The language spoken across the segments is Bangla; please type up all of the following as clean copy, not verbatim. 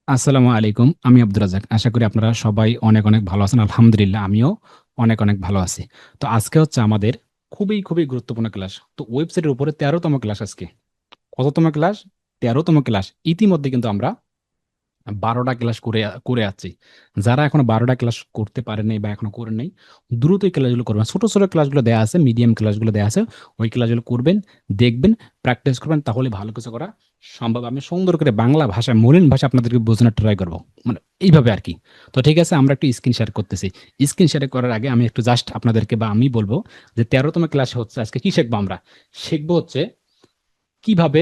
আসসালামু আলাইকুম। আমি আব্দুর রাজ্জাক। আশা করি আপনারা সবাই অনেক, অনেক ভালো আছেন। আলহামদুলিল্লাহ আমিও অনেক, অনেক ভালো আছি। তো আজকে হচ্ছে আমাদের খুবই, খুবই গুরুত্বপূর্ণ ক্লাস। তো ওয়েবসাইটের উপরে ১৩ তম ক্লাস আজকে। কততম ক্লাস? ১৩ তম ক্লাস। ইতিমধ্যে কিন্তু আমরা ১২টা ক্লাস করে আছি। যারা এখনো ১২টা ক্লাস করতে পারেন নাই বা এখনো করেন নাই, দ্রুত এই ক্লাসগুলো করবেন। ছোট, ছোট ক্লাসগুলো দেয়া আছে, মিডিয়াম ক্লাসগুলো দেয়া আছে। ওই ক্লাসগুলো করবেন, দেখবেন, প্র্যাকটিস করবেন তাহলে ভালো কিছু করা সম্ভব। আমি সুন্দর করে বাংলা ভাষায় মলিন ভাষায় আপনাদেরকে বোঝানোর ট্রাই করব। মানে এইভাবে আরকি। তো ঠিক আছে আমরা একটু স্ক্রিন শেয়ার করতেছি। স্ক্রিন শেয়ার করার আগে আমি একটু জাস্ট আপনাদেরকে বা আমি বলব যে ১৩ তম ক্লাসে হচ্ছে আজকে কি শিখবো আমরা? শিখবো হচ্ছে কিভাবে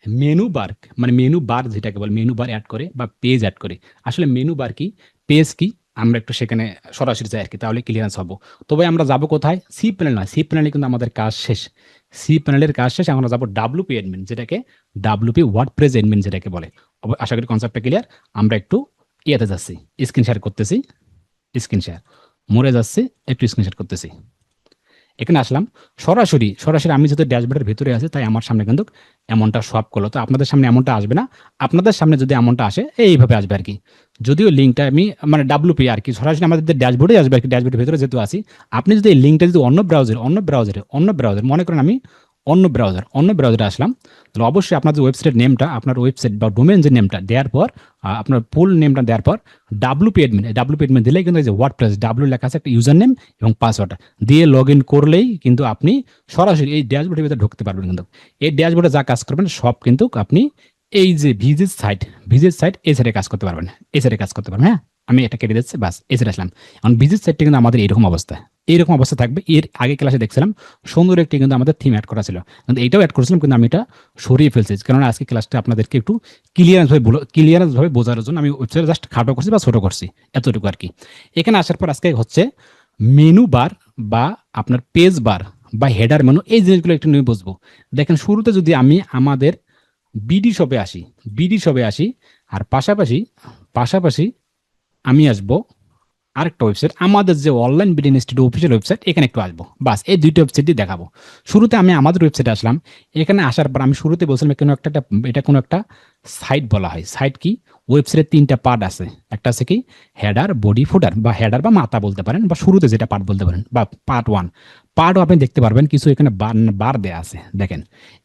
মেনু বার মানে মেনু বার যেটাকে বলে মেনু বার অ্যাড করে বা পেজ অ্যাড করে। আসলে মেনু বার কি, পেজ কি আমরা একটু সেখানে সরাসরি যাই আরকি তাহলে ক্লিয়ারেন্স হবো। তবে আমরা যাবো কোথায়? সি প্যানেল নয়। সি প্যানেলে কিন্তু আমাদের কাজ শেষ। সি প্যানেলের কাজ শেষ। আমরা যাবো WP অ্যাডমিন যেটাকে WP ওয়ার্ডপ্রেস অ্যাডমিন যেটাকে বলে। আশা করি কনসেপ্টটা ক্লিয়ার। আমরা একটু ইয়েতে যাচ্ছি। স্ক্রিন শেয়ার করতেছি। Screen share. মোরে যাচ্ছি, একটু স্ক্রিন শেয়ার করতেছি। এখানে আসলাম। সরাসরি আমি যেহেতু ড্যাশবোর্ডের ভিতরে আছি তাই আমার সামনে কিন্তু এমনটা শো আপ করলো। তো আপনাদের সামনে এমনটা আসবে না। আপনাদের সামনে যদি এমনটা আসে এইভাবে আসবে আরকি। যদিও লিঙ্কটা আমি মানে WP আরকি সরাসরি আমাদের ড্যাশবোর্ডে আসবে আরকি। ড্যাশবোর্ডের ভিতরে যেহেতু আছি, আপনি যদি এই লিঙ্কটা যদি অন্য ব্রাউজারে অন্য ব্রাউজারে আসলাম, তাহলে অবশ্যই আপনার যে ওয়েবসাইটের নেমটা, আপনার ওয়েবসাইট বা ডোমেইন যে নেমটা দেওয়ার পর আপনার ফুল নেমটা দেওয়ার পর WP অ্যাডমিন দিলেই কিন্তু এই যে ওয়ার্ডপ্রেস লেখা আছে একটা ইউজার নেম এবং পাসওয়ার্ড দিয়ে লগইন করলেই কিন্তু আপনি সরাসরি এই ড্যাশবোর্ডের ভিতরে ঢুকতে পারবেন কিন্তু। এই ড্যাশবোর্ডে যা কাজ করবেন সব কিন্তু আপনি এই যে ভিজিট সাইট এই সাইটে কাজ করতে পারবেন। এই সাইটে কাজ করতে পারবেন, হ্যাঁ? আমি এটা কেটে দিচ্ছি, বাস এই সাইটে আসলাম। এখন ভিজিট সাইটটা কিন্তু আমাদের এরকম অবস্থা। এইরকম অবস্থা থাকবে। এর আগে ক্লাসে দেখছিলাম সুন্দর একটি কিন্তু আমাদের থিম এড করা ছিল। কিন্তু এইটাও এড করেছিলাম কিন্তু আমি এটা সরিয়ে ফেলছি। কারণ আজকে ক্লাসটা আপনাদেরকে একটু ক্লিয়ারেন্স ভাবে বোঝার জন্য আমি ওয়েবসাইটে জাস্ট খাটো করছি বা ছোট করছি। এতটুকু আরকি। এখানে আসার পর আজকে হচ্ছে মেনু বার বা আপনার পেজ বার বা হেডার মেনু এই জিনিসগুলো একটু নিয়ে বুঝবো। দেখেন শুরুতে যদি আমি আমাদের বিডি শপে আসি আর পাশাপাশি আমি আসবো আরেকটা ওয়েবসাইট আমাদের যে online BD institute official website এখানে একটু আসবো। বাস এই দুইটা ওয়েবসাইটই দেখাবো। শুরুতে আমি আমাদের ওয়েবসাইটে আসলাম। এখানে আসার পর আমি শুরুতে বলছিলাম এটা কোনো একটা সাইট বলা হয়। সাইট কি? ওয়েবসাইটের ৩টা পার্ট আছে। একটা আছে কি? হেডার, বডি, ফুটার বা হেডার বা মাথা বলতে পারেন বা শুরুতে যেটা পার্ট বলতে পারেন বা পার্ট 1। পার্টও আপনি দেখতে পারবেন কিছু এখানে বার দেয়া আছে। দেখেন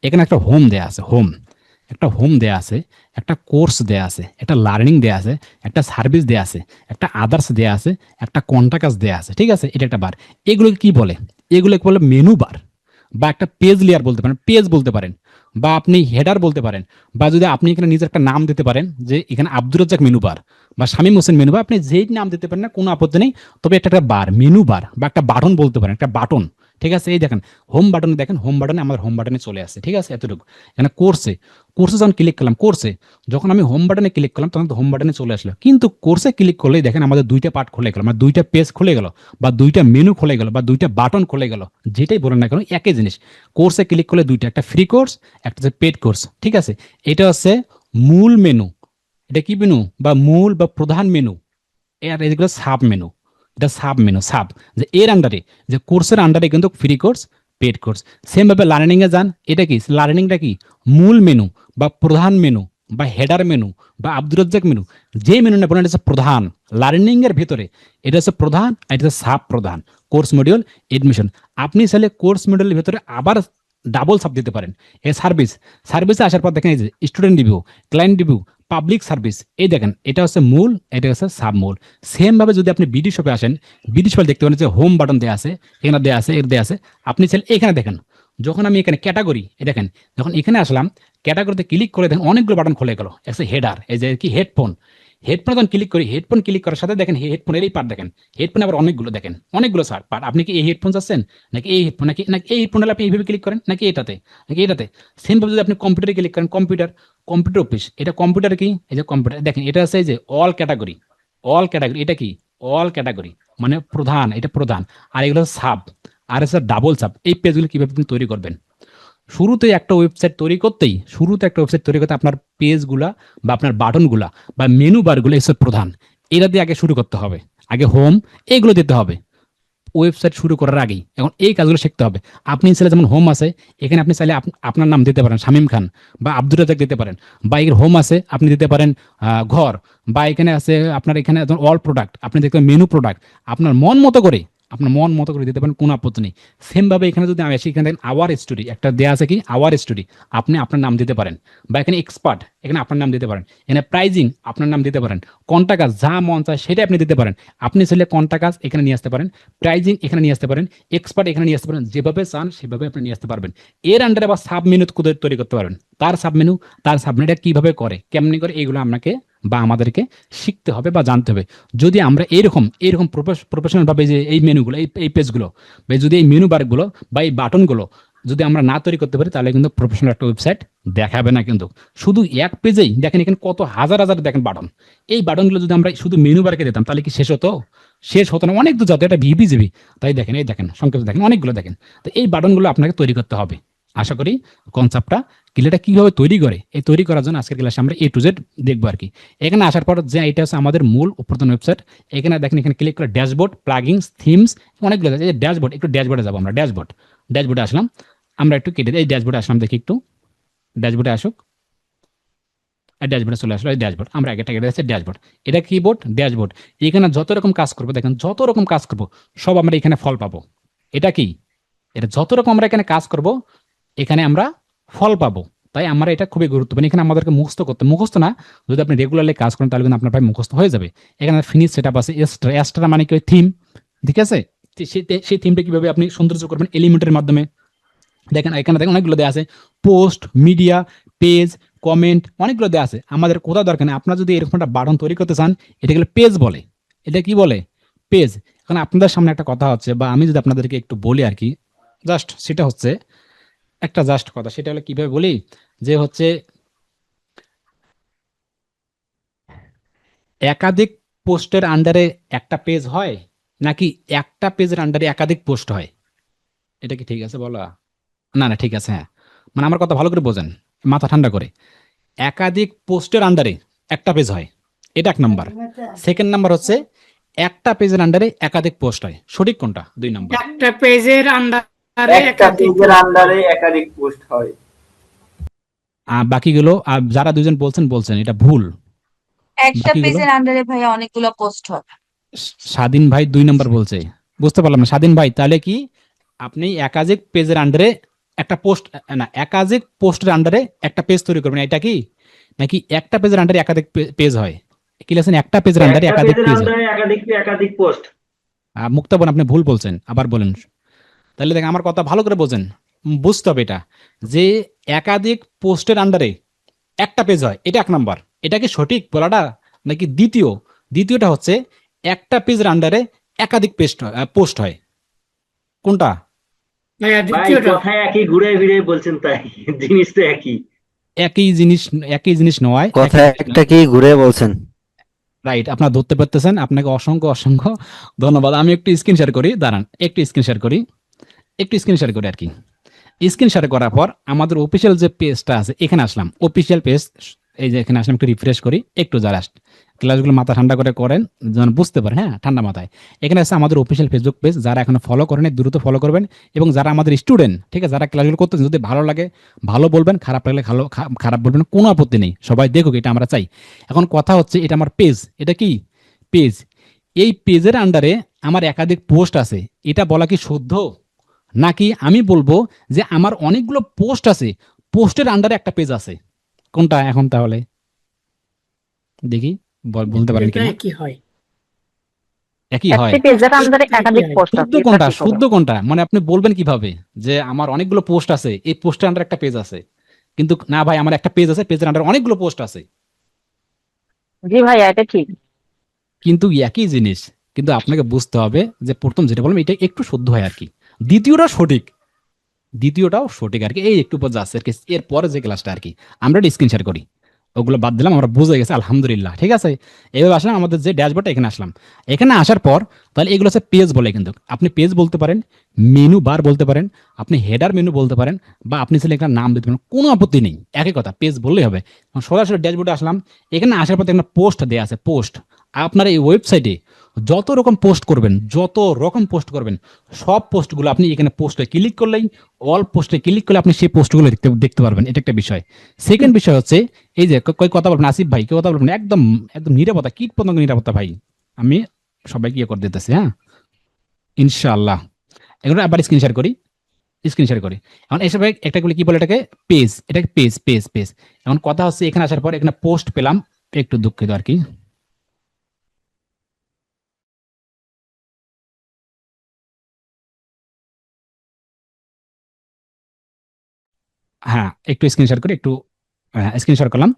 এখানে একটা হোম দেয়া আছে। হোম দেয়া আছে, একটা কোর্স দেয়া আছে, একটা লার্নিং দেয়া আছে, একটা সার্ভিস দেয়া আছে, একটা আদার্স দেয়া আছে, একটা কন্টাক্ট দেয়া আছে। ঠিক আছে? এটা একটা বার। এগুলোকে কি বলে? এগুলোকে বলে মেনু বার বা একটা পেজ লেয়ার বলতে পারেন, পেজ বলতে পারেন বা আপনি হেডার বলতে পারেন বা যদি আপনি এখানে নিজের একটা নাম দিতে পারেন যে এখানে আব্দুর রাজ্জাক মেনু বার বা শামীম হোসেন মেনু বার, আপনি যেই নাম দিতে পারেন না কোনো আপত্তি নেই। তবে এটা একটা বার, মেনু বার বা একটা বাটন বলতে পারেন, একটা বাটন। ঠিক আছে? এই দেখেন হোম বাটনে আমাদের হোম বাটনে চলে আসছে। ঠিক আছে? এতটুকু। এখানে কোর্সে যখন ক্লিক করলাম, যখন আমি হোম বাটনে ক্লিক করলাম তখন তো হোম বাটনে চলে আসলো। কিন্তু কোর্সে ক্লিক করলেই দেখেন আমাদের ২টা পার্ট খুলে গেল। মানে ২টা পেজ খুলে গেল বা ২টা মেনু খুলে গেল বা ২টা বাটন খুলে গেল। যেটাই বলেন না কেন একই জিনিস। কোর্সে ক্লিক করলে ২টা, একটা ফ্রি কোর্স, একটা হচ্ছে পেইড কোর্স। ঠিক আছে? এটা হচ্ছে মূল মেনু। এটা কি মেনু? বা মূল বা প্রধান মেনু। আর এগুলো সাব মেনু। এটা সাব মেনু, যে এর আন্ডারে, যে কোর্সের আন্ডারে কিন্তু free course, paid course. Same ভাবে লার্নিং এ যান। এটা কি? লার্নিংটা কি? মূল মেনু বা প্রধান মেনু বা হেডার মেনু বা আব্দুর রাজ্জাক মেনু। যে মেনু না বলেন এটা হচ্ছে প্রধান। লার্নিং এর ভিতরে এটা হচ্ছে প্রধান, আর এটা হচ্ছে সাব প্রধান। Course module, admission. আপনি চাইলে কোর্স মডিউলের ভিতরে আবার ডাবল সাব দিতে পারেন। সার্ভিসে আসার পর দেখেন এই যে student review, client review, public service. এই দেখেন এটা হচ্ছে মূল, এটা হচ্ছে সাব মূল। সেম ভাবে যদি আপনি বিডি শপে আসেন, বিডি শপে দেখতে পারেন যে হোম বাটন দেয়া আছে, এখানে দেয়া আছে, এর দেয়া আছে। আপনি চাইলে এখানে দেখেন, যখন আমি এখানে ক্যাটাগরি এ দেখেন, যখন এখানে আসলাম ক্যাটাগরিতে ক্লিক করে দেখেন অনেকগুলো বাটন খুলে গেল। একটা হেডার, এই যে কি হেডফোন যখন ক্লিক করি, হেডফোন ক্লিক করার সাথে দেখেন হেডফোনের এই পার্ট দেখেন। হেডফোন আবার অনেকগুলো দেখেন, অনেকগুলো পার্ট। আপনি কি এই হেডফোন চাচ্ছেন নাকি এই হেডফোন, নাকি এই হেডফোন হলে আপনি এইভাবে ক্লিক করেন নাকি এটাতে। সেম ভাবে যদি আপনি কম্পিউটারে ক্লিক করেন, কম্পিউটার অফিস, এটা কম্পিউটার কি? এই যে কম্পিউটার দেখেন এটা আছে এই যে অল ক্যাটাগরি। এটা কি? অল ক্যাটাগরি মানে প্রধান, এটা প্রধান। আর এগুলো সাব, আর আছে ডাবল সাব। এই পেজগুলো কিভাবে আপনি তৈরি করবেন? শুরুতে একটা ওয়েবসাইট তৈরি করতে আপনার পেজগুলা বা আপনার বাটনগুলা বা মেনু বারগুলো এসব প্রধান। এটা দিয়ে আগে শুরু করতে হবে। আগে হোম এগুলো দিতে হবে। ওয়েবসাইট শুরু করার আগেই এখন এই কাজগুলো শিখতে হবে। আপনি চাইলে যেমন হোম আছে, এখানে আপনি চাইলে আপনার নাম দিতে পারেন শামীম খান বা আব্দুর রাজাক দিতে পারেন, বা এর হোম আছে আপনি দিতে পারেন ঘর, বা এখানে আছে আপনার এখানে অল প্রোডাক্ট আপনি দেখতে মেনু প্রোডাক্ট, আপনার মন মতো করে দিতে পারেন, কোনো আপত্তি নেই। সেম ভাবে এখানে যদি আমি আসি, এখানে দেখেন আওয়ার স্টোরি একটা দেয়া আছে, কি আওয়ার স্টোরি, আপনি আপনার নাম দিতে পারেন, বা এখানে এক্সপার্ট এখানে আপনার নাম দিতে পারেন, এখানে প্রাইজিং আপনার নাম দিতে পারেন, কোনটা কাজ যা মন চায় সেটা আপনি দিতে পারেন। আপনি চাইলে কোনটা কাজ এখানে নিয়ে আসতে পারেন, প্রাইজিং এখানে নিয়ে আসতে পারেন, এক্সপার্ট এখানে নিয়ে আসতে পারেন, যেভাবে চান সেভাবে আপনি নিয়ে আসতে পারবেন। এর আন্ডারে আবার সাব মেনু তৈরি করতে পারবেন। তার সাবমেনুটা কিভাবে করে, কেমনি করে, এইগুলো আপনাকে বা আমাদেরকে শিখতে হবে বা জানতে হবে। যদি আমরা এরকম প্রফেশনাল ভাবে যে এই মেনুগুলো, এই পেজগুলো, বা যদি এই মেনু বারগুলো বা এই বাটনগুলো যদি আমরা না তৈরি করতে পারি, তাহলে কিন্তু প্রফেশনাল একটা ওয়েবসাইট দেখাবে না। কিন্তু শুধু এক পেজেই দেখেন এখানে কত হাজার হাজার দেখেন বাটন, এই বাটনগুলো যদি আমরা শুধু মেনু বারকে দিতাম তাহলে কি শেষ হতো না, অনেক দূর যাতে এটা ভিবি জিবি। তাই দেখেন, এই দেখেন সংক্ষেপ দেখেন, অনেকগুলো দেখেন। তো এই বাটনগুলো আপনাকে তৈরি করতে হবে। আশা করি কনসেপ্টটা ক্লিয়ারটা কিভাবে তৈরি করে, এই তৈরি করার জন্য আজকের ক্লাসে আমরা A to Z দেখবো আর কি। এখানে আসার পর যে এটা হচ্ছে আমাদের মূল প্রধান ওয়েবসাইট। এখানে দেখেন, এখানে ক্লিক করে ড্যাশবোর্ড, প্লাগিংস, থিমস, অনেকগুলো আছে। এই ড্যাশবোর্ড, একটু ড্যাশবোর্ডে যাবো আমরা। ড্যাশবোর্ডে আসলাম, আমরা একটু কেটে দিই। এই ড্যাশবোর্ডে আসলাম, দেখি একটু ড্যাশবোর্ডে আসুক। ড্যাশবোর্ডে চলে আসলো। এই ড্যাশবোর্ড আমরা একটা কেটে দিচ্ছি ড্যাশবোর্ড। এটা কিবোর্ড ড্যাশবোর্ড। এখানে যত রকম কাজ করবো, দেখেন যত রকম কাজ করবো সব আমরা এখানে ফল পাবো। এটা কি, এটা যত রকম আমরা এখানে কাজ করব এখানে আমরা ফল পাবো। তাই আমরা এটা খুবই গুরুত্বপূর্ণ। এখানে আমাদেরকে মুখস্থ না, যদি আপনি রেগুলারলি কাজ করেন তাহলে কিন্তু আপনার প্রায় মুখস্থ হয়ে যাবে। এখানে ফিনিশ সেটআপ আছে, এক্সট্রা মানে কি থিম, ঠিক আছে। সেই থিমটা কিভাবে আপনি সৌন্দর্য করবেন এলিমেন্টের মাধ্যমে। দেখেন এখানে দেখেন অনেকগুলো দেওয়া আছে, পোস্ট, মিডিয়া, পেজ, কমেন্ট, অনেকগুলো দেওয়া আছে। আমাদের কোথাও দরকার নেই। আপনার যদি এরকম একটা বাটন তৈরি করতে চান, এটা গেলে পেজ বলে। এটা কি বলে? পেজ। এখন আপনাদের সামনে একটা কথা হচ্ছে, বা আমি যদি আপনাদেরকে একটু বলি আর কি, সেটা হচ্ছে একটা কথা, সেটা হলো কিভাবে বলি, যে হচ্ছে একাধিক পোস্টের আন্ডারে একটা পেজ হয়, নাকি একটা পেজের আন্ডারে একাধিক পোস্ট হয়? এটা কি ঠিক আছে বলা? না না, ঠিক আছে, হ্যাঁ। মানে আমার কথা ভালো করে বোঝেন, মাথা ঠান্ডা করে। একাধিক পোস্টের আন্ডারে একটা পেজ হয়, এটা এক নাম্বার। সেকেন্ড নাম্বার হচ্ছে একটা পেজের আন্ডারে একাধিক পোস্ট হয়। সঠিক কোনটা? 2 নাম্বার। একটা পেজের আন্ডারে একাধিক পোস্ট হয়। বাকিগুলো যারা দুজন বলছেন এটা ভুল। একটা বাকিগুলো পেজের আন্ডারে ভাইয়া অনেকগুলো পোস্ট হয়। স্বাধীন ভাই 2 নাম্বার বলছে। বুঝতে পারলাম না স্বাধীন ভাই, তাহলে কি আপনি একাধিক পেজের আন্ডারে একটা পোস্ট, না একাধিক পোস্টের আন্ডারে একটা পেজ তৈরি করবেন, এটা কি? নাকি একটা পেজের আন্ডারে একাধিক পেজ হয়? কি লেখেন? একটা পেজের আন্ডারে একাধিক পেজ হয়। একাধিক পোস্ট। মুক্তাবন আপনি ভুল বলছেন, আবার বলেন। তাহলে দেখেন আমার কথা ভালো করে বোঝেন, বুঝতে হবে এটা, যে একাধিক পোস্টের আন্ডারে একটা পেজ হয়, এটা এক নাম্বার। এটা কি সঠিক বলাটা? নাকি দ্বিতীয়টা হচ্ছে একটা পেজের আন্ডারে একাধিক পোস্ট হয়, কোনটা? ভাইয়া ভাই দ্বিতীয়টা। কথায় একই ঘুরে ফিরে বলছেন, তাই জিনিস তো একই। একই জিনিস নয়, কথা একটা কি ঘুরে বলছেন। রাইট, আপনার ধরতে পারতেছেন, আপনাকে অসংখ্য অসংখ্য ধন্যবাদ। আমি একটু স্ক্রিন শেয়ার করি, দাঁড়ান একটু স্ক্রিন শেয়ার করি আর কি। স্ক্রিন শেয়ার করার পর আমাদের অফিসিয়াল যে পেজটা আছে এখানে আসলাম, অফিসিয়াল পেজ। এই যে এখানে আসলাম, একটু রিফ্রেশ করি, একটু জাস্ট ক্লাসগুলো মাথা ঠান্ডা করে করেন, যেন বুঝতে পারেন, হ্যাঁ ঠান্ডা মাথায়। এখানে আছে আমাদের অফিসিয়াল ফেসবুক পেজ, যারা এখনো ফলো করেন দ্রুত ফলো করবেন। এবং যারা আমাদের স্টুডেন্ট, ঠিক আছে, যারা ক্লাসগুলো করতেছেন, যদি ভালো লাগে ভালো বলবেন, খারাপ লাগলে খারাপ বলবেন, কোনো আপত্তি নেই, সবাই দেখুক, এটা আমরা চাই। এখন কথা হচ্ছে, এটা আমার পেজ, এটা কি পেজ, এই পেজের আন্ডারে আমার একাধিক পোস্ট আছে, এটা বলা কি শুদ্ধ? নাকি আমি বলবো যে আমার অনেকগুলো পোস্ট আছে, পোস্টের আন্ডারে একটা পেজ আছে, কোনটা এখন তাহলে দেখি বলতে পারেন এটা কিনা? কি হয়? একই হয়। একটা পেজের আন্ডারে একাধিক পোস্ট আছে, শুদ্ধ কোনটা মানে আপনি বলবেন কিভাবে যে আমার অনেকগুলো পোস্ট আছে, এই পোস্টের আন্ডারে একটা পেজ আছে? কিন্তু না ভাই, আমার একটা পেজ আছে, পেজের আন্ডারে অনেকগুলো পোস্ট আছে, জি ভাইয়া এটা ঠিক। কিন্তু একই জিনিস। কিন্তু আপনাকে বুঝতে হবে যে প্রথম যেটা বললাম এটা একটু শুদ্ধ হয় আর কি, দ্বিতীয়টাও সঠিক আর কি। এই একটু পর যাচ্ছে আর কি, এরপরে যে ক্লাসটা আর কি আমরা স্ক্রিন শেয়ার করি, ওগুলো বাদ দিলাম, আমরা বুঝে গেছি আলহামদুলিল্লাহ, ঠিক আছে। এভাবে আসলাম আমাদের যে ড্যাশবোর্ডটা, এখানে আসলাম। এখানে আসার পর তাহলে এগুলো হচ্ছে পেজ বলে, কিন্তু আপনি পেজ বলতে পারেন, মেনু বার বলতে পারেন, আপনি হেডার মেনু বলতে পারেন, বা আপনি চাইলে একটা নাম দিতে পারেন, কোনো আপত্তি নেই, একই কথা, পেজ বললেই হবে। সরাসরি ড্যাশবোর্ডে আসলাম, এখানে আসার পর একটা পোস্ট দেওয়া আছে, পোস্ট। আপনার এই ওয়েবসাইটে যত রকম পোস্ট করবেন সব পোস্টগুলো আপনি এখানে পোস্টে ক্লিক করলেই অল পোস্টে ক্লিক করলে আপনি সেই পোস্টগুলো দেখতে দেখতে পারবেন। এটা একটা বিষয়। সেকেন্ড বিষয় হচ্ছে এই যে কই কথা বলবেন আসিফ ভাই, কেউ কথা বলবেন না, একদম একদম নিরাপত্তা, কীট পতঙ্গ নিরাপত্তা ভাই। আমি সবাইকে ইয়ে করে দিতেছি, হ্যাঁ ইনশাআল্লাহ। এগুলো আবার স্ক্রিন শেয়ার করি। এখন এসব একটা গুলো কি বলে এটাকে পেজ, এটাকে পেজ। এখন কথা হচ্ছে এখানে আসার পর এখানে পোস্ট পেলাম, একটু দুঃখিত আর কি। হ্যাঁ একটু স্ক্রিন শেয়ার করি, একটু স্ক্রিন শেয়ার করলাম।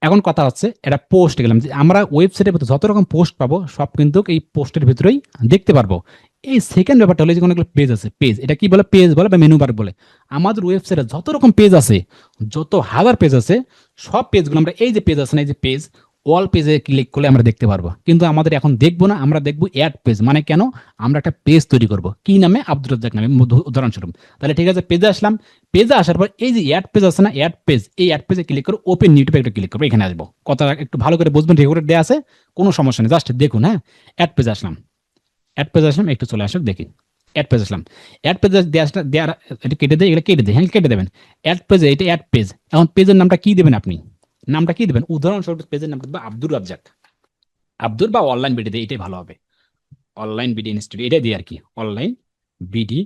এখন কথা হচ্ছে এটা পোস্ট গেলাম যে আমরা ওয়েবসাইটের ভিতরে যত রকম পোস্ট পাবো সব কিন্তু এই পোস্টের ভিতরেই দেখতে পারবো। এই সেকেন্ড ব্যাপারটা হলো যে অনেকগুলো পেজ আছে, পেজ এটা কি বলে, পেজ বলে বা মেনু বার বলে। আমাদের ওয়েবসাইটে যত রকম পেজ আছে, যত হাজার পেজ আছে, সব পেজগুলো আমরা এই যে পেজ আছে না, এই যে পেজ, অল পেজে ক্লিক করলে আমরা দেখতে পারবো। কিন্তু আমাদের এখন দেখবো না, আমরা দেখবো অ্যাড পেজ। মানে কেন, আমরা একটা পেজ তৈরি করব কি নামে, আব্দুর রাজ্জাক নামে উদাহরণস্বরূপ। তাহলে ঠিক আছে, পেজে আসলাম। পেজে আসার পর এই যে অ্যাড পেজ আছে না, অ্যাড পেজ, এই অ্যাড পেজে ক্লিক করে ওপেন ইউটিউবে একটা ক্লিক করবো, এখানে আসবো। কথা একটু ভালো করে বুঝবেন, রেকর্ডেড দেওয়া আছে, কোনো সমস্যা নেই, জাস্ট দেখুন। হ্যাঁ অ্যাড পেজ আসলাম, একটু চলে আসুক দেখি। অ্যাড পেজ আসলাম, অ্যাড পেজে দেওয়ার এটা কেটে দেয়, এগুলো কেটে দেয়, হ্যাঁ কেটে দেবেন। অ্যাড পেজে এটা অ্যাড পেজ। এখন পেজের নামটা কি দেবেন আপনি, নামটা কি দেবেন, উদাহরণস্বরূপ পেজের নামটা দেবেন আব্দুর রাজ্জাক, আব্দুর বা অনলাইন বিডি দিয়ে, এটাই ভালো হবে। অনলাইন বিডি ইনস্টিটিউট এটা দিয়ে আর কি, অনলাইন বিডি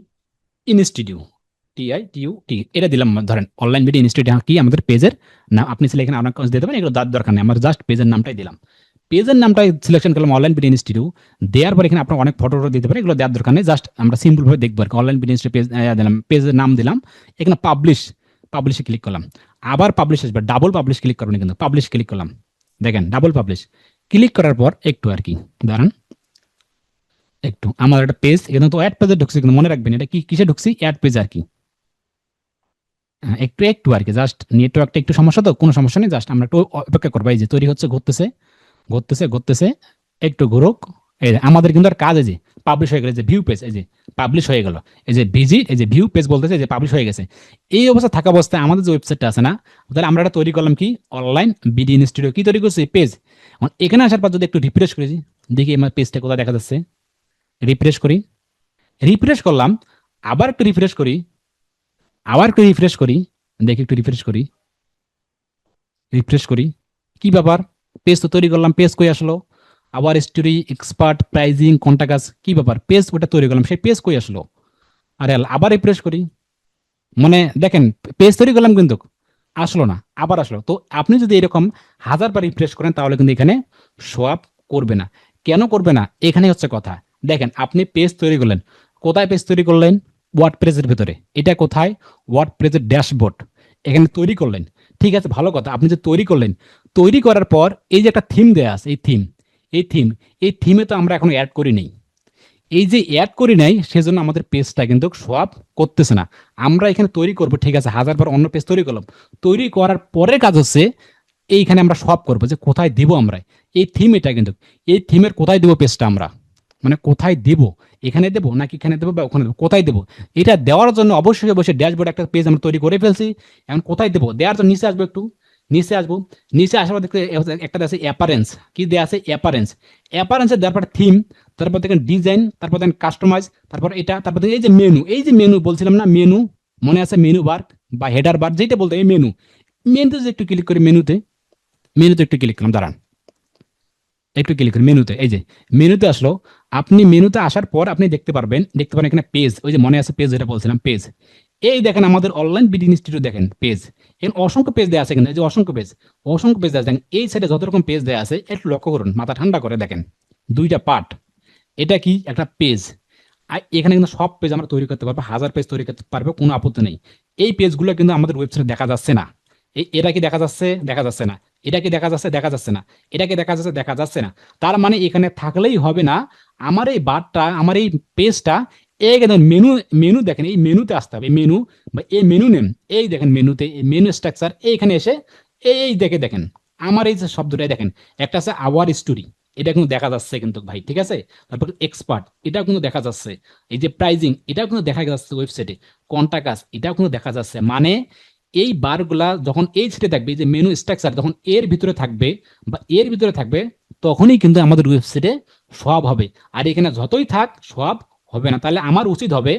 ইনস্টিটিউট, TITUT এটা দিলাম। ধরেন অনলাইন বিডি ইনস্টিটিউট কি আমাদের পেজের নাম, আপনি সেটা এখানে আপনার কাছে দিতে পারেন, এগুলো দরকার নেই, আমার জাস্ট পেজের নামটাই দিলাম। পেজের নামটাই সিলেকশন করলাম অনলাইন বিডি ইনস্টিটিউট। দেওয়ার পর এখানে আপনার অনেক ফটো দিতে পারেন, এগুলো দেওয়ার দরকার নেই, জাস্ট আমরা সিম্পল ভাবে দেখবো আর কি। অনলাইন বিডি ইনস্টিটিউট পেজ দিলাম, পেজের নাম দিলাম, এখানে পাবলিশে ক্লিক করলাম। আবার পাবলিশ আসবে, ডাবল পাবলিশ ক্লিক করবেন, কিন্তু পাবলিশ ক্লিক করলাম, দেখেন ডাবল পাবলিশ ক্লিক করার পর একটু আর কি দাঁড়ান, একটু আমার একটা পেজ এখানে তো অ্যাড পেজে ঢুকছি, কিন্তু মনে রাখবেন এটা কি কিসে ঢুকছি, অ্যাড পেজ আর কি। একটু আর কি, জাস্ট নেটওয়ার্কটা একটু সমস্যা, তো কোনো সমস্যা নেই, জাস্ট আমরা একটু অপেক্ষা করবো। এই যে তৈরি হচ্ছে, ঘুরতেছে, একটু ঘুরুক। এই যে আমাদের কিন্তু আর কাজ, এই যে পাবলিশ হয়ে গেল, যে ভিউ পেজ, এই যে পাবলিশ হয়ে গেল, এই যে ভিজিট, এই যে ভিউ পেজ বলতেছে যে পাবলিশ হয়ে গেছে। এই অবস্থা থাকা অবস্থায় আমাদের যে ওয়েবসাইটটা আছে না, তাহলে আমরা এটা তৈরি করলাম কি, অনলাইন বিডি ইনস্টিটিউট কি তৈরি করছি, পেজ। এখানে আসার পর যদি একটু রিফ্রেশ করি, দেখি আমার পেজটা কোথায় দেখা যাচ্ছে, রিফ্রেশ করলাম, আবার একটু রিফ্রেশ করি, দেখি একটু রিফ্রেশ করি, কি ব্যাপার, পেজ তো তৈরি করলাম, পেজ কই আসলো, আবার স্টোরি, এক্সপার্ট, প্রাইজিং, কন্টাক্ট, কি ব্যাপার, পেজ ওটা তৈরি করলাম, সেই পেজ কই আসলো। আরে আবার রিফ্রেশ করি, মানে দেখেন পেজ তৈরি করলাম কিন্তু আসলো না, আবার আসলো। তো আপনি যদি এরকম হাজারবার রিফ্রেশ করেন তাহলে কিন্তু এখানে শো আপ করবে না। কেন করবে না, এখানে হচ্ছে কথা। দেখেন আপনি পেজ তৈরি করলেন, কোথায় পেজ তৈরি করলেন, ওয়ার্ডপ্রেসের ভিতরে। এটা কোথায়, ওয়ার্ডপ্রেসের ড্যাশবোর্ড, এখানে তৈরি করলেন। ঠিক আছে, ভালো কথা, আপনি যে তৈরি করলেন, তৈরি করার পর এই যে একটা থিম দেয়া আছে, এই থিমে তো আমরা এখন অ্যাড করি নেই। এই যে অ্যাড করি নাই, সেজন্য আমাদের পেজটা কিন্তু শো আপ করতেছে না। আমরা এখানে তৈরি করব, ঠিক আছে, হাজারবার অন্য পেজ তৈরি করলাম, তৈরি করার পরের কাজ হচ্ছে এইখানে আমরা শো আপ করবো যে কোথায় দিব আমরা এই থিম। এটা কিন্তু এই থিমের কোথায় দেবো পেজটা আমরা, মানে কোথায় দেব, এখানে দেবো নাকি এখানে দেবো বা ওখানে দেবো, কোথায় দেবো। এটা দেওয়ার জন্য অবশ্যই ড্যাশবোর্ড একটা পেজ আমরা তৈরি করে ফেলছি। এখন কোথায় দেবো, দেওয়ার জন্য নিচে আসবো, একটু নিচে আসার পর দেখতে একটা আছে অ্যাপারেন্স, কি দেওয়া আছে অ্যাপারেন্সের দেওয়ার পর থিম, তারপর দেখেন ডিজাইন, তারপর দেখেন কাস্টমাইজ, তারপর এটা, তারপর এই যে মেনু বলছিলাম না, মেনু মনে আছে, মেনু বার বা হেডার বার যেটা বলতে, এই মেনুতে যে একটু ক্লিক করি, মেনুতে একটু ক্লিক করলাম, দাঁড়ান একটু ক্লিক করি মেনুতে। এই যে মেনুতে আসলো, আপনি মেনুতে আসার পর আপনি দেখতে পারেন এখানে পেজ, ওই যে মনে আছে পেজ, যেটা বলছিলাম পেজ। এই দেখেন আমাদের অনলাইন বিডি ইনস্টিটিউট, দেখেন পেজ, এখানে অসংখ্য পেজ দেওয়া আছে, কিন্তু এই যে অসংখ্য পেজ দেওয়া আছে। দেখেন এই সাইডে যত রকম পেজ দেওয়া আছে, একটু লক্ষ্য করুন, মাথা ঠান্ডা করে দেখেন, দুইটা পার্ট, এটা কি একটা পেজ। আর এখানে কিন্তু সব পেজ আমরা তৈরি করতে পারবো, হাজার পেজ তৈরি করতে পারবো, কোনো আপত্তি নেই। এই পেজগুলো কিন্তু আমাদের ওয়েবসাইটে দেখা যাচ্ছে না। এটা কি দেখা যাচ্ছে, না, এটা কি দেখা যাচ্ছে, না, এটা কি দেখা যাচ্ছে না। তার মানে এখানে থাকলেই হবে না, আমার এই বারটা, আমার এই পেজটা, এখানে মেনু দেখেন, এই মেনুতে আসতে হবে, মেনু বা এই মেনু নেম, এই দেখেন মেনুতে, এই মেনু স্ট্রাকচার, এইখানে এসে এই দেখেন আমার এই যে শব্দটাই দেখেন, একটা আছে আওয়ার স্টোরি, এটা কিন্তু দেখা যাচ্ছে কিন্তু ভাই, ঠিক আছে। তারপর এক্সপার্ট, এটাও কিন্তু দেখা যাচ্ছে। এই যে প্রাইজিং, এটাও কিন্তু দেখা যাচ্ছে ওয়েবসাইটে। কন্টাক্ট, এটাও কিন্তু দেখা যাচ্ছে। মানে এই বারগুলা যখন এই সেটে থাকবে, যে মেনু স্ট্রাকচার যখন এর ভিতরে থাকবে বা এর ভিতরে থাকবে, তখনই কিন্তু আমাদের ওয়েবসাইটে সব হবে। আর এখানে যতই থাক সব হবে না। তাহলে আমার উচিত হবে,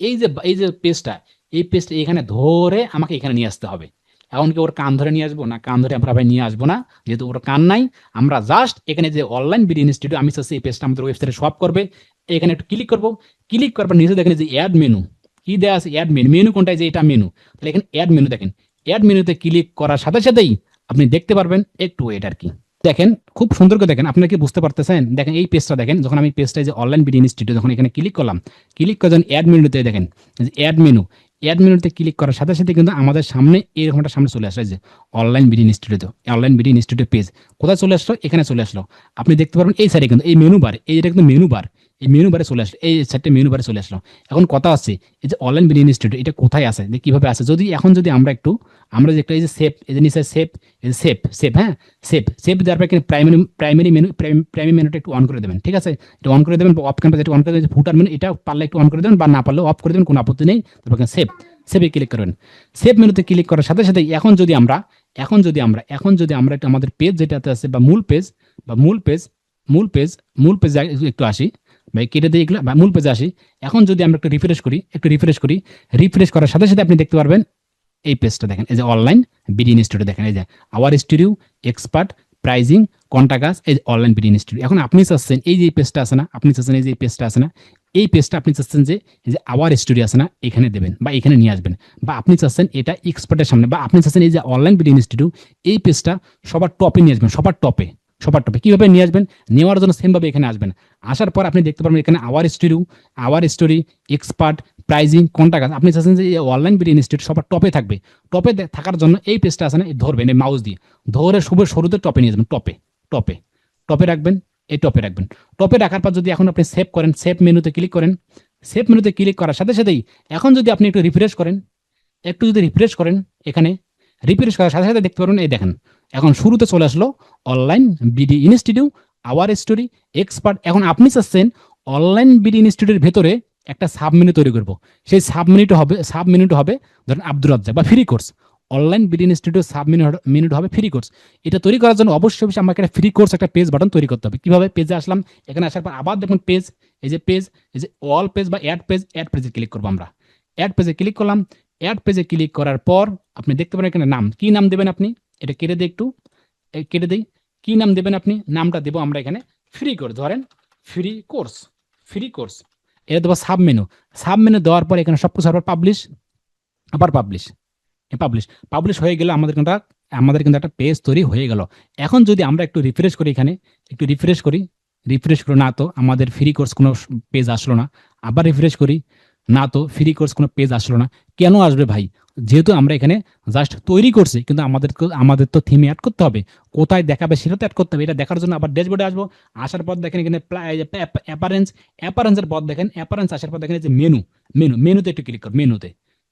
এই যে পেজটা, এই পেজটা এখানে ধরে আমাকে এখানে নিয়ে আসতে হবে। এখন কি ওর কান ধরে নিয়ে আসবো? না, কান ধরে আমরা ভাই নিয়ে আসবো না, যেহেতু ওর কান নাই। আমরা জাস্ট এখানে যে অনলাইন বিডি ইনস্টিটিউট, আমি চাচ্ছি এই পেজটা আমাদের ওয়েবসাইটে সব করবে। এখানে একটু ক্লিক করবো, ক্লিক করবার নিচে দেখেন যে অ্যাড মেনু কি দেওয়া আছে, অ্যাড মেনু। মেনু কোনটা? যে এটা মেনু। তাহলে এখানে অ্যাড মেনু দেখেন, অ্যাড মেনুতে ক্লিক করার সাথে সাথেই আপনি দেখতে পারবেন, একটু ওয়েট আর কি। দেখেন খুব সুন্দর করে দেখেন, আপনারা কি বুঝতে পারতেছেন? দেখেন এই পেজটা দেখেন, যখন আমি পেজটা যে অনলাইন বিডি ইনস্টিটিউট যখন এখানে ক্লিক করলাম, ক্লিক করে যখন অ্যাড মেনুতে দেখেন অ্যাড মেনু, অ্যাড মেনুতে ক্লিক করার সাথে সাথে কিন্তু আমাদের সামনে এরকম একটা সামনে চলে আসে যে online BD institute, online BD institute page কোথায় চলে আসলো? এখানে চলে আসলো। আপনি দেখতে পারবেন এই সাইডে কিন্তু এই মেনু বার, এইটা কিন্তু মেনু বার, এই মেনু বারে চলে আসলো, এই সাইডে মেনু বারে চলে আসলো। এখন কথা আছে এই যে অনলাইন বিডি ইনস্টিটিউট এটা কোথায় আছে, যে কিভাবে আছে? যদি এখন যদি আমরা যে একটা এই যে সেভ, এই যে নিচে সেভ, এই যে সেভ, হ্যাঁ সেভ দেওয়ার পর কিন্তু প্রাইমারি মেনুটা একটু অন করে দেবেন, ঠিক আছে? এটা অন করে দেবেন, অফ ক্যামেরা যেটা অন করে দেবেন, ফুটার মেনু এটা পারলে একটু অন করে দেবেন, বা না পারলে অফ করে দেবেন, কোনো আপত্তি নেই। তারপর সেভে ক্লিক করবেন। সেভ মেনুতে ক্লিক করার সাথে সাথে এখন যদি আমরা একটা আমাদের পেজ যেটাতে আছে বা মূল পেজ একটু আসি ভাই, কেটে দিয়ে এগুলো মূল পেজে আসি। এখন যদি আমরা একটু রিফ্রেশ করি, রিফ্রেশ করার সাথে সাথে আপনি দেখতে পারবেন এই পেজটা দেখেন, এই যে অনলাইন বিডি ইনস্টিটিউট দেখেন, এই যে our studio, expert, pricing, contact, এই যে অনলাইন বিডি ইনস্টিটিউট। এখন আপনি চাচ্ছেন এই যে পেজটা আছে না, এই পেজটা আপনি চাচ্ছেন যে এই যে আওয়ার স্টুডিও আছে না, এখানে দেবেন বা এখানে নিয়ে আসবেন, বা আপনি চাচ্ছেন এটা এক্সপার্টের সামনে, বা আপনি চাচ্ছেন এই যে অনলাইন বিডি ইনস্টিটিউট এই পেজটা সবার টপে নিয়ে আসবেন, সবার টপে কিভাবে নিয়ে আসবেন? নেওয়ার জন্য সেম ভাবে এখানে আসবেন। আসার পর আপনি দেখতে পারবেন এখানে hour story, expert, pricing, contact. আপনি চাচ্ছেন যে অনলাইন বিডি ইনস্টিটিউট সবার টপে থাকবে। টপে থাকার জন্য এই পেজটা আছে না, ধরবেন এই মাউস দিয়ে ধরে শুরুতে টপে নিয়ে যাবেন, টপে রাখবেন, এই টপে রাখবেন। টপে রাখার পর যদি এখন আপনি সেভ করেন, সেভ মেনুতে ক্লিক করার সাথে সাথেই এখন যদি আপনি একটু রিফ্রেশ করেন, এখানে রিফ্রেশ করার সাথে সাথে দেখতে পারবেন, এই দেখেন এখন শুরুতে চলে আসলো online BD institute, hour story, expert. এখন আপনি চাচ্ছেন অনলাইন বিডি ইনস্টিটিউটের ভেতরে একটা সাবমেনু তৈরি করব। সেই সাবমেনুটা হবে ধরেন আব্দুর রাজ্জাক বা free course. Online BD institute সাবমেনুটা হবে ফ্রি কোর্স। এটা তৈরি করার জন্য অবশ্যই আমাকে একটা ফ্রি কোর্স একটা পেজ বাটন তৈরি করতে হবে। কিভাবে? পেজে আসলাম, এখানে আসার পর আবার দেখুন পেজ, এই যে অল পেজ বা অ্যাড পেজে ক্লিক করবো আমরা। অ্যাড পেজে ক্লিক করলাম। অ্যাড পেজে ক্লিক করার পর আপনি দেখতে পারেন এখানে নাম, কি নাম দেবেন আপনি? এটা কেটে দিই, কি নাম দেবেন আপনি? নামটা দেবো আমরা এখানে ফ্রি কোর্স, ধরেন ফ্রি কোর্স। এটা দেবো সাবমেনু দেওয়ার পর এখানে সবকিছু আবার পাবলিশ হয়ে গেলে আমাদের কিন্তু একটা পেজ তৈরি হয়ে গেল। এখন যদি আমরা একটু রিফ্রেশ করি, এখানে একটু রিফ্রেশ করি, না তো আমাদের ফ্রি কোর্স কোনো পেজ আসলো না। আবার রিফ্রেশ করি, না তো ফ্রি কোর্স কোনো পেজ আসলো না। কেন আসবে ভাই? যেহেতু আমরা এখানে জাস্ট তৈরি করছি, কিন্তু আমাদের তো থিমে অ্যাড করতে হবে। কোথায় দেখাবে সেটা তো অ্যাড করতে হবে। এটা দেখার জন্য আবার ড্যাশবোর্ডে আসবো। আসার পর দেখেন এখানে অ্যাপারেন্সের পর দেখেন, অ্যাপারেন্স আসার পর দেখেন যে মেনুতে একটু ক্লিক করব,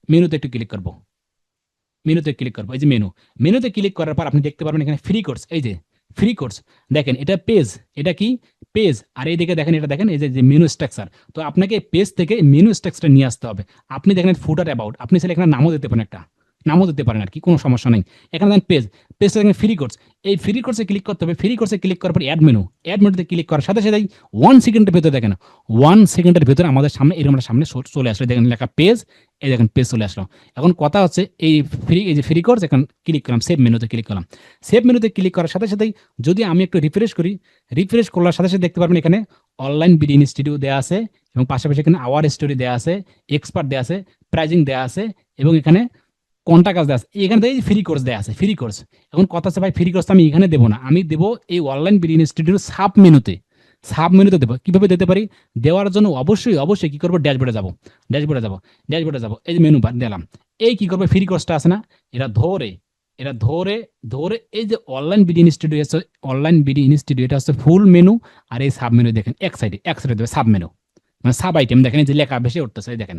মেনুতে একটু ক্লিক করবো, এই যে মেনুতে ক্লিক করার পর আপনি দেখতে পারবেন এখানে ফ্রি কোর্স, এই যে ফ্রি কোর্স দেখেন, এটা পেজ, এটা কি পেজ। আর এইদিকে দেখেন, এটা দেখেন এই যে মেনু স্ট্রাকচার। তো আপনাকে পেজ থেকে মেনু স্ট্রাকচার নিয়ে আসতে হবে। আপনি দেখেন ফুটার অ্যাবাউট, আপনি চাইলে এখানে নামও দিতে পারেন আর কি, কোনো সমস্যা নেই। এখানে দেখেন পেজটা দেখেন ফ্রি কোর্স। এই ফ্রি কোর্সে ক্লিক করতে হবে। ফ্রি কোর্সে ক্লিক করার পর অ্যাডমেনুতে ক্লিক করার সাথে সাথেই 1 সেকেন্ডের ভেতরে দেখেন, 1 সেকেন্ডের ভেতরে আমাদের সামনে এরকম সামনে চলে আসলে দেখেন লেখা পেজ, এই দেখেন পেজ চলে আসলো। এখন কথা হচ্ছে এই যে ফ্রি কোর্স, এখন ক্লিক করলাম সেভ মেনুতে ক্লিক করার সাথে সাথেই যদি আমি একটু রিফ্রেশ করার সাথে সাথে দেখতে পারবেন এখানে অনলাইন বিডি ইনস্টিটিউট দেওয়া আছে, এবং পাশাপাশি এখানে আওয়ার স্টোরি দেওয়া আছে, এক্সপার্ট দেওয়া আছে, প্রাইজিং দেওয়া আছে, এবং এখানে কন্টাক্ট দেওয়া আছে। এখানে ফ্রি কোর্স দেওয়া আছে, ফ্রি কোর্স। এখন কথা আছে ভাই ফ্রি কোর্স আমি এখানে দেবো না, আমি দেবো এই অনলাইন বিডি ইনস্টিটিউট সাবমেনুতে দেবো। কিভাবে দিতে পারি? দেওয়ার জন্য অবশ্যই কি করবো? ড্যাশবোর্ডে যাবো, এই যে মেনু বার দিলাম। এই কি করবে? ফ্রি কোর্সটা আছে না, এটা ধরে এই যে অনলাইন বিডি ইনস্টিটিউট এটা হচ্ছে ফুল মেনু। আর এই সাবমেনু দেখেন এক সাইডে দেবে সাবমেনু, মানে সাব আইটেম দেখেন, এই যে লেখা বেশি উঠতেছে, দেখেন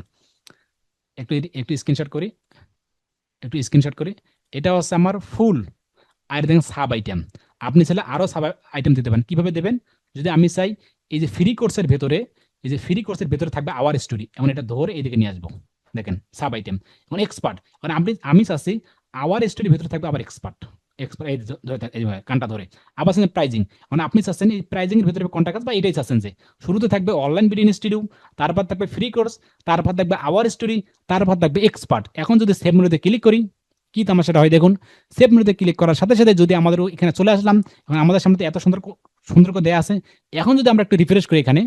একটু স্ক্রিনশট করি। এটা হচ্ছে আমার ফুল, আর দেখেন সাব আইটেম। আপনি চাইলে আরো সাব আইটেম দিতে পারেন। কিভাবে দেবেন? যদি আমি চাই এই যে ফ্রি কোর্সের ভেতরে থাকবে আওয়ার স্টোরি, এমন এটা ধরে এইদিকে নিয়ে আসবো, দেখেন সাব আইটেম। এখন এক্সপার্ট, মানে আমি চাচ্ছি আওয়ার স্টোরির ভেতরে থাকবে আবার এক্সপার্ট, এক্সপার্ট এই ধরে এইভাবে কানটা ধরে আবার চাচ্ছেন প্রাইজিং, মানে আপনি চাচ্ছেন এই প্রাইজিং এর ভিতরে কোনটা কাজ বা এটাই চাচ্ছেন যে শুরুতে থাকবে অনলাইন ভিডিও ইনস্টিটিউট, তারপর থাকবে ফ্রি কোর্স, তারপর থাকবে আওয়ার স্টোরি, তারপর থাকবে এক্সপার্ট। এখন যদি সেভ মেনুতে ক্লিক করি কি তামাশাটা হয় দেখুন, সেভ মেনুতে ক্লিক করার সাথে সাথে যদি আমাদের এখানে চলে আসলাম, এখন আমাদের সামনে তো এত সুন্দর সুন্দর করে দেয়া আছে। এখন যদি আমরা একটু রিফ্রেশ করি, এখানে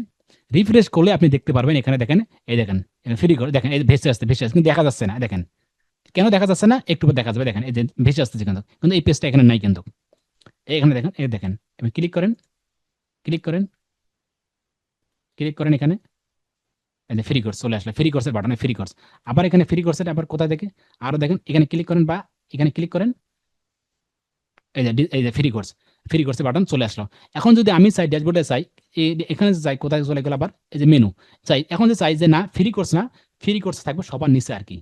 রিফ্রেশ করলে আপনি দেখতে পারবেন এখানে দেখেন, এই দেখেন ফ্রি করে দেখেন, এই ভেসে আসছে কিন্তু দেখা যাচ্ছে না, দেখেন কেন দেখা যাচ্ছে না, একটু পর দেখা যাবে, দেখেন এই যে ভেসে আসতেছে কিন্তু এই পেজটা এখানে নাই কিন্তু, এখানে দেখেন, এই দেখেন আপনি ক্লিক করেন, ক্লিক করেন, ক্লিক করেন এখানে, এই যে ফ্রি কোর্স চলে আসলে, ফ্রি কোর্সের বাটনে ফ্রি কোর্স। আবার এখানে ফ্রি কোর্সের আবার কোথায় দেখে আরো দেখেন, এখানে ক্লিক করেন বা এখানে ক্লিক করেন, এই যে ফ্রি কোর্স, ফ্রি কোর্সের বাটন চলে আসলো। এখন যদি আমি চাই ড্যাশবোর্ডে চাই, এখানে যাই কোথায় চলে গেল আবার এই যে মেনু চাই, এখন যে চাই যে না ফ্রি কোর্স না, ফ্রি কোর্স থাকবে সবার নিচে আর কি,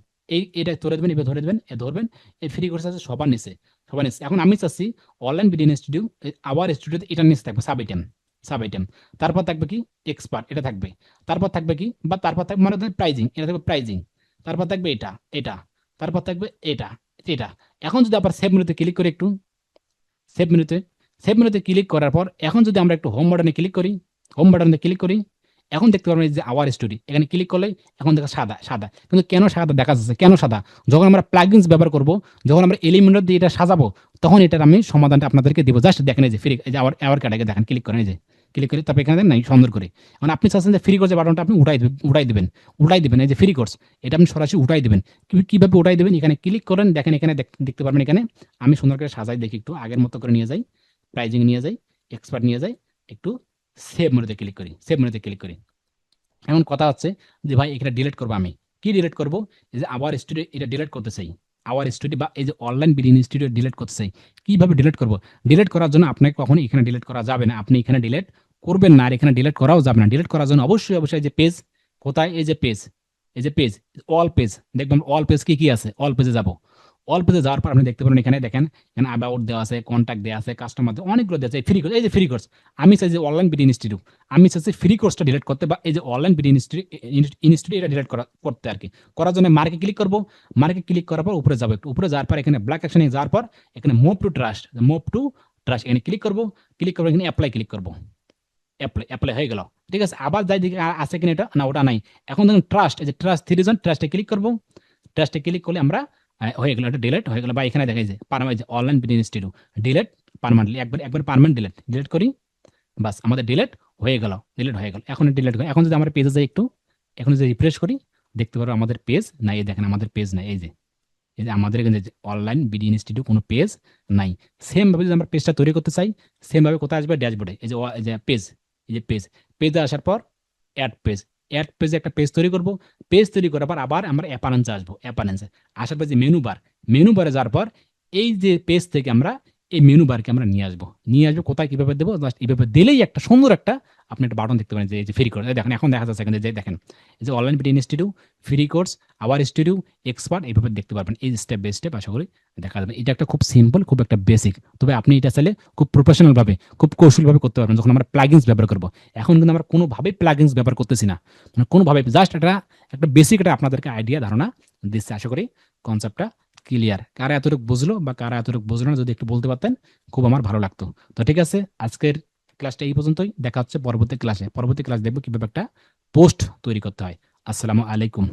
এটা ধরে দেবেন, এবার ধরে দেবেন, ধরবেন, এই ফ্রি কোর্স আছে সবার নিচে, সবার নিচে। এখন আমি চাচ্ছি অনলাইন ভিডিও ইনস্টিটিউট আওয়ার স্টুডিওতে এটার নিচে থাকবে সাব আইটেম, সাব আইটেম, তারপর থাকবে কি এক্সপার্ট, এটা থাকবে, তারপর থাকবে কি বা তারপর থাকবে মানে প্রাইজিং, এটা থাকবে প্রাইজিং, তারপর থাকবে এটা, এটা, তারপর থাকবে এটা, এটা। এখন যদি আবার সেভ মেনুতে ক্লিক করি একটু, সেভ মেনুতে, সেভ মেনুতে ক্লিক করার পর এখন যদি আমরা একটু হোম বাটনে ক্লিক করি, হোম বাটনে ক্লিক করি, এখন দেখতে পারবেন এই যে আওয়ার স্টোরি, এখানে ক্লিক করলে এখন দেখা সাদা সাদা, কিন্তু কেন সাদা দেখা যাচ্ছে, কেন সাদা? যখন আমরা প্লাগইনস ব্যবহার করব, যখন আমরা এলিমেন্টর দিয়ে এটা সাজাবো, তখন এটার আমি সমাধানটা আপনাদেরকে দিব। জাস্ট দেখেন এই যে ফ্রি, এই যে আওয়ার কার্ডে দেখেন, ক্লিক করেন, এই যে ক্লিক করে তারপর এখানে নাই সুন্দর করে, এখন আপনি চাচ্ছেন যে ফ্রি কোর্সের বাটনটা আপনি উঠাই দিবেন, এই যে ফ্রি কোর্স, এটা আপনি সরাসরি উঠাই দিবেন। কিভাবে উঠাই দিবেন? এখানে ক্লিক করেন, দেখেন এখানে দেখতে পারবেন, এখানে আমি সুন্দর করে সাজাই, দেখি একটু আগের মতো করে নিয়ে যাই, প্রাইজিং নিয়ে যাই, এক্সপার্ট নিয়ে যাই, একটু সেভ মেনুতে ক্লিক করি, সেভ মেনুতে ক্লিক করি। এখন কথা হচ্ছে যে ভাই এখানে ডিলিট করবো, আমি কি ডিলিট করবো? এই যে আওয়ার স্টুডিও এটা ডিলিট করতে চাই, আওয়ার স্টুডিও বা এই যে অনলাইন ভিডিও ইনস্টিটিউট ডিলিট করতে চাই। কিভাবে ডিলিট করবো? ডিলিট করার জন্য আপনাকে কখনো এখানে ডিলিট করা যাবে না, আপনি এখানে ডিলিট করবেন না, আর এখানে ডিলিট করাও যাবে না। ডিলিট করার জন্য অবশ্যই অবশ্যই এই যে পেজ, কোথায় এই যে পেজ, এই যে পেজ, অল পেজ, দেখবেন অল পেজ কি কি আছে, অল পেজে যাবো। অল পেজে যাওয়ার পর আপনি দেখতে পারেন এখানে দেখেন, এখানে অ্যাবাউট দেওয়া আছে, কন্ট্যাক্ট দেওয়া আছে, কাস্টমার অনেকগুলো দেওয়া আছে, ফ্রি কোর্স, এই যে ফ্রি কোর্স। আমি চাই যে অনলাইন ভিডিও ইনস্টিটিউট, আমি চাচ্ছি ফ্রি কোর্সটা ডিলিট করতে, বা এই যে অনলাইন ভিডিও ইনস্টিটিউট এটা ডিলিট করতে আর কি। করার জন্য মার্কে ক্লিক করবো, মার্কে ক্লিক করার পর উপরে যাবো, একটু উপরে যাওয়ার পর এখানে ব্ল্যাক অ্যাকশনে যাওয়ার পর এখানে move to trust, move to trust এখানে ক্লিক করবো, ক্লিক করবো এখানে অ্যাপ্লাই ক্লিক করবো, অ্যাপ্লাই, অ্যাপ্লাই হয়ে গেল। ঠিক আছে, আবার যাই দিকে আছে কিনা এটা, না ওটা নাই। এখন দেখুন ট্রাস্ট, এই যে ট্রাস্ট থ্রিজন, ট্রাস্টে ক্লিক করবো, ট্রাস্টে ক্লিক করলে আমরা হয়ে গেল, এটা ডিলিট হয়ে গেল। বা এখানে দেখা যায় permanent online video institute delete permanently, একবার পারমানেন্ট ডিলিট করি, বাস আমাদের ডিলিট হয়ে গেল, ডিলিট হয়ে গেল। এখন ডিলিট হয়। এখন যদি আমরা পেজে যাই একটু, এখন যদি রিফ্রেশ করি, দেখতে পারবো আমাদের পেজ নাই, এই দেখেন আমাদের পেজ নাই, এই যে আমাদের এখানে অনলাইন ভিডিও ইনস্টিটিউট কোনো পেজ নাই। সেম ভাবে যদি আমরা পেজটা তৈরি করতে চাই, সেম ভাবে কোথায় আসবে, ড্যাশবোর্ডে, এই যে পেজ, এই যে পেজে আসার পর অ্যাড পেজ, অ্যাড পেজে একটা পেজ তৈরি করব। পেজ তৈরি করার পর আবার আমরা অ্যাপারেন্সে আসবো, অ্যাপারেন্সে আসার পর যে মেনু বার, মেনু বারে যাওয়ার পর এই যে পেজ থেকে আমরা এই মেনু বারকে আমরা নিয়ে আসবো, কোথায় কিভাবে দেবো, জাস্ট এইভাবে দিলেই একটা সুন্দর একটা আপনি একটা বাটন দেখতে পারেন, যে এই যে ফ্রি কোর্স, দেখেন এখন দেখা যাচ্ছে এখানে, যে দেখেন এই যে online video institute, free course, our studio, expert, এইভাবে দেখতে পারবেন। এই স্টেপ বাই স্টেপ আশা করি দেখা যাবে। এটা একটা খুব সিম্পল, খুব একটা বেসিক, তবে আপনি এটা চাইলে খুব প্রফেশনাল ভাবে, খুব কৌশলভাবে করতে পারবেন যখন আমরা প্লাগইনস ব্যবহার করবো। এখন কিন্তু আমরা কোনোভাবেই প্লাগইনস ব্যবহার করতেছি না, মানে কোনোভাবে, জাস্ট একটা বেসিক একটা আপনাদেরকে আইডিয়া ধারণা দিচ্ছে। আশা করি কনসেপ্টটা ক্লিয়ার। কারা এতটুকু বুঝলো বা কারা এতটুকু বুঝলো না, যদি একটু বলতে পারতেন খুব আমার ভালো লাগতো। তো ঠিক আছে, আজকের ক্লাসটা এই পর্যন্তই, দেখা হচ্ছে পরবর্তী ক্লাসে। পরবর্তী ক্লাস দেখবো কিভাবে একটা পোস্ট তৈরি করতে হয়। আসসালামু আলাইকুম।